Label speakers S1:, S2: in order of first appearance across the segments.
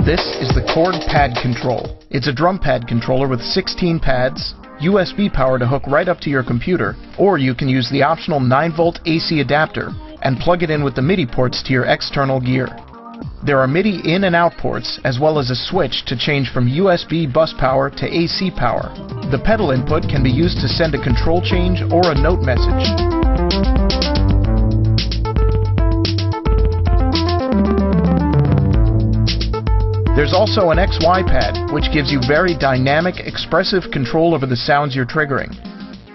S1: This is the Korg Pad Control. It's a drum pad controller with 16 pads, USB power to hook right up to your computer, or you can use the optional 9-volt AC adapter and plug it in with the MIDI ports to your external gear. There are MIDI in and out ports, as well as a switch to change from USB bus power to AC power. The pedal input can be used to send a control change or a note message. There's also an XY pad, which gives you very dynamic, expressive control over the sounds you're triggering.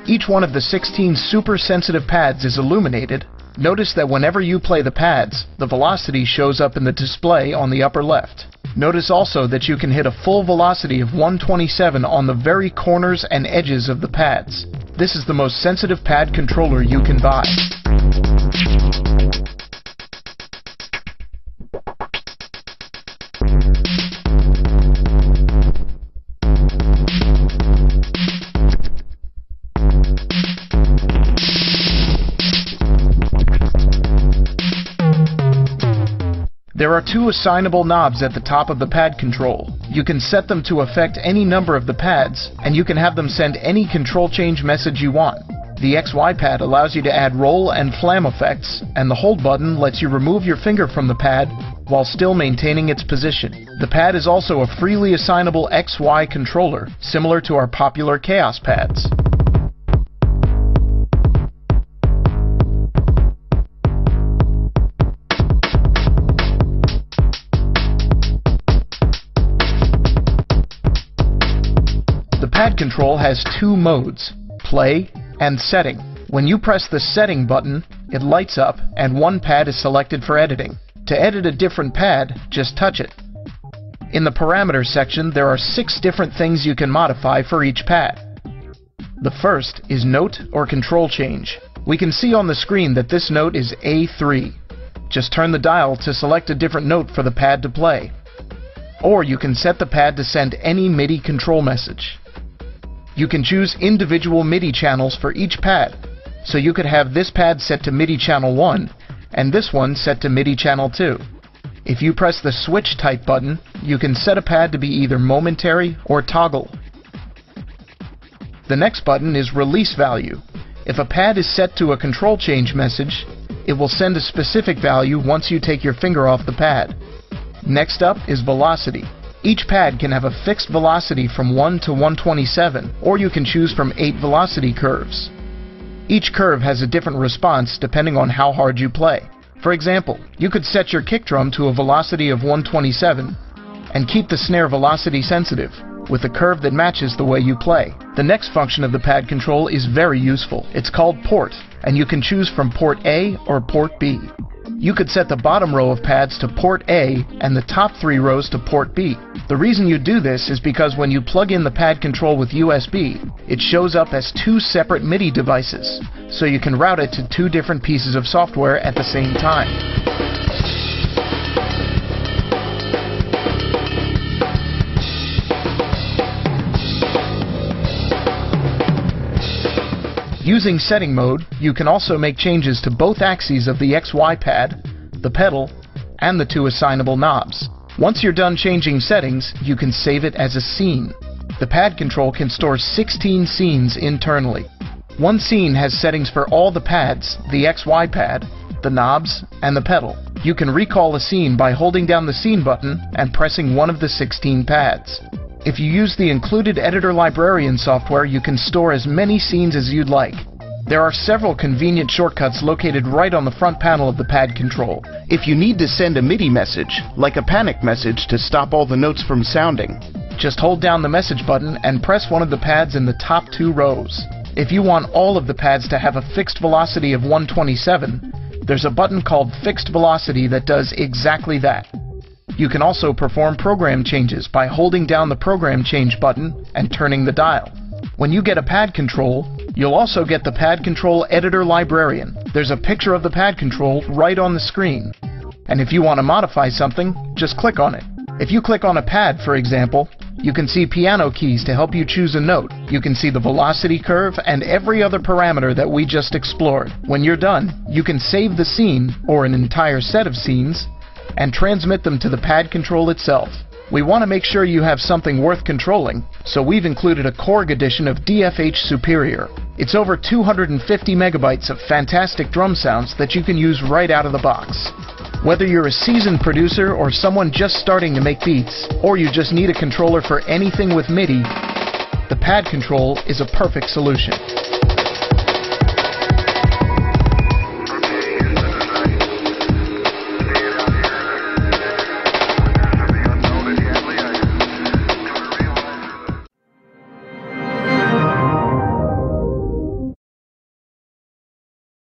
S1: Each one of the 16 super sensitive pads is illuminated. Notice that whenever you play the pads, the velocity shows up in the display on the upper left. Notice also that you can hit a full velocity of 127 on the very corners and edges of the pads. This is the most sensitive pad controller you can buy. There are two assignable knobs at the top of the pad control. You can set them to affect any number of the pads, and you can have them send any control change message you want. The XY pad allows you to add roll and flam effects, and the hold button lets you remove your finger from the pad while still maintaining its position. The pad is also a freely assignable XY controller, similar to our popular Chaos pads. The pad control has two modes, play and setting. When you press the setting button, it lights up and one pad is selected for editing. To edit a different pad, just touch it. In the parameters section, there are 6 different things you can modify for each pad. The first is note or control change. We can see on the screen that this note is A3. Just turn the dial to select a different note for the pad to play. Or you can set the pad to send any MIDI control message. You can choose individual MIDI channels for each pad, so you could have this pad set to MIDI channel 1 and this one set to MIDI channel 2. If you press the switch type button, you can set a pad to be either momentary or toggle. The next button is release value. If a pad is set to a control change message, it will send a specific value once you take your finger off the pad. Next up is velocity. Each pad can have a fixed velocity from 1 to 127, or you can choose from 8 velocity curves. Each curve has a different response depending on how hard you play. For example, you could set your kick drum to a velocity of 127 and keep the snare velocity sensitive, with a curve that matches the way you play. The next function of the pad control is very useful. It's called port, and you can choose from port A or port B. You could set the bottom row of pads to port A and the top 3 rows to port B. The reason you do this is because when you plug in the pad control with USB, it shows up as 2 separate MIDI devices, so you can route it to 2 different pieces of software at the same time. Using setting mode, you can also make changes to both axes of the XY pad, the pedal, and the 2 assignable knobs. Once you're done changing settings, you can save it as a scene. The pad control can store 16 scenes internally. One scene has settings for all the pads, the XY pad, the knobs, and the pedal. You can recall a scene by holding down the scene button and pressing one of the 16 pads. If you use the included Editor Librarian software, you can store as many scenes as you'd like. There are several convenient shortcuts located right on the front panel of the pad control. If you need to send a MIDI message, like a panic message to stop all the notes from sounding, just hold down the message button and press one of the pads in the top 2 rows. If you want all of the pads to have a fixed velocity of 127, there's a button called Fixed Velocity that does exactly that. You can also perform program changes by holding down the program change button and turning the dial. When you get a pad control, you'll also get the Pad Control Editor Librarian. There's a picture of the pad control right on the screen. And if you want to modify something, just click on it. If you click on a pad, for example, you can see piano keys to help you choose a note. You can see the velocity curve and every other parameter that we just explored. When you're done, you can save the scene, or an entire set of scenes, and transmit them to the pad control itself. We want to make sure you have something worth controlling, so we've included a Korg edition of DFH Superior. It's over 250 megabytes of fantastic drum sounds that you can use right out of the box. Whether you're a seasoned producer or someone just starting to make beats, or you just need a controller for anything with MIDI, the Pad Control is a perfect solution.